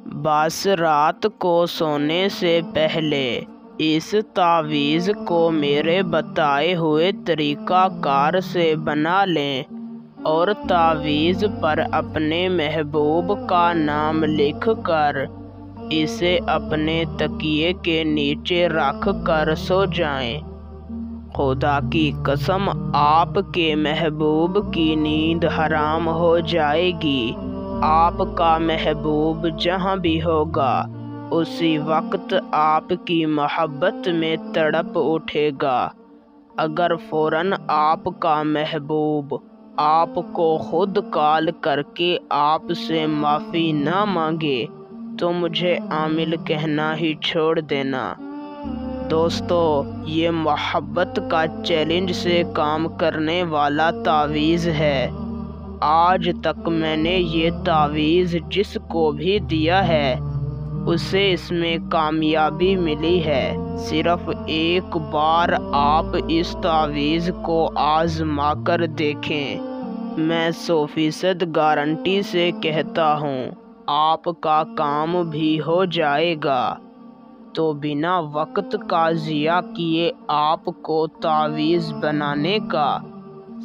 बस रात को सोने से पहले इस तावीज़ को मेरे बताए हुए तरीक़ाकार से बना लें और तावीज़ पर अपने महबूब का नाम लिख कर इसे अपने तकिए के नीचे रख कर सो जाएं। खुदा की कसम, आपके महबूब की नींद हराम हो जाएगी। आपका महबूब जहाँ भी होगा उसी वक्त आपकी मोहब्बत में तड़प उठेगा। अगर फ़ौरन आपका महबूब आपको खुद कॉल करके आपसे माफ़ी ना मांगे तो मुझे आमिल कहना ही छोड़ देना। दोस्तों, ये मोहब्बत का चैलेंज से काम करने वाला तावीज़ है। आज तक मैंने ये तावीज़ जिसको भी दिया है उसे इसमें कामयाबी मिली है। सिर्फ एक बार आप इस तावीज़ को आज़मा कर देखें। मैं 100% गारंटी से कहता हूँ आपका काम भी हो जाएगा। तो बिना वक्त का ज़िया किए आपको तावीज़ बनाने का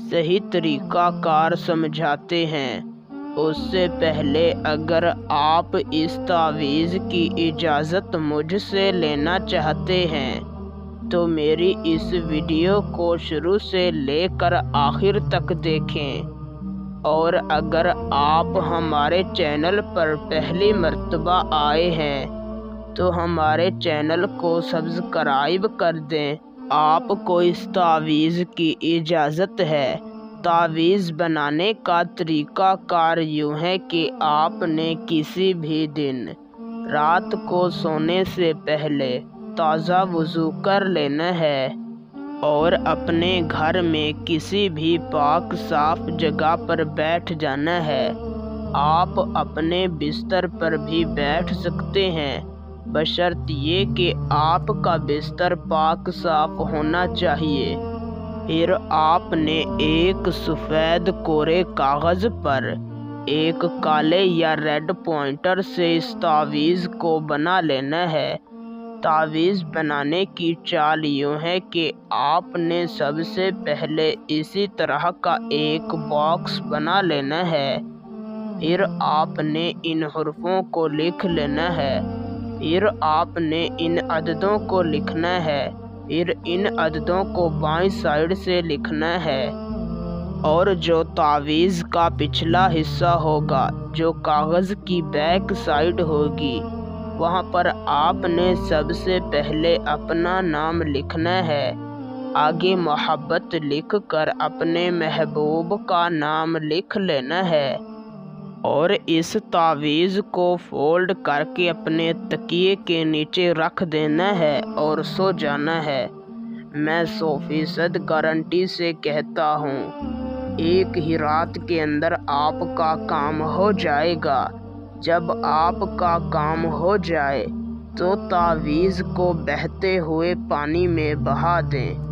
सही तरीक़ाकार समझाते हैं। उससे पहले अगर आप इस तावीज़ की इजाज़त मुझसे लेना चाहते हैं तो मेरी इस वीडियो को शुरू से लेकर आखिर तक देखें। और अगर आप हमारे चैनल पर पहली मर्तबा आए हैं तो हमारे चैनल को सब्सक्राइब कर दें। आपको इस तावीज़ की इजाज़त है। तावीज़ बनाने का तरीक़ाकार यूँ है कि आपने किसी भी दिन रात को सोने से पहले ताज़ा वज़ू कर लेना है और अपने घर में किसी भी पाक साफ़ जगह पर बैठ जाना है। आप अपने बिस्तर पर भी बैठ सकते हैं, बशर्ते ये कि आपका बिस्तर पाक साफ़ होना चाहिए। फिर आपने एक सफ़ेद कोरे कागज़ पर एक काले या रेड पॉइंटर से इस तावीज़ को बना लेना है। तावीज़ बनाने की चाल यूँ है कि आपने सबसे पहले इसी तरह का एक बॉक्स बना लेना है। फिर आपने इन हुर्फ़ों को लिख लेना है। फिर आपने इन अददों को लिखना है। फिर इन अददों को बाईं साइड से लिखना है और जो तावीज़ का पिछला हिस्सा होगा, जो कागज़ की बैक साइड होगी, वहाँ पर आपने सबसे पहले अपना नाम लिखना है। आगे मोहब्बत लिख कर अपने महबूब का नाम लिख लेना है और इस तावीज़ को फोल्ड करके अपने तकिए के नीचे रख देना है और सो जाना है। मैं 100% गारंटी से कहता हूँ एक ही रात के अंदर आपका काम हो जाएगा। जब आपका काम हो जाए तो तावीज़ को बहते हुए पानी में बहा दें।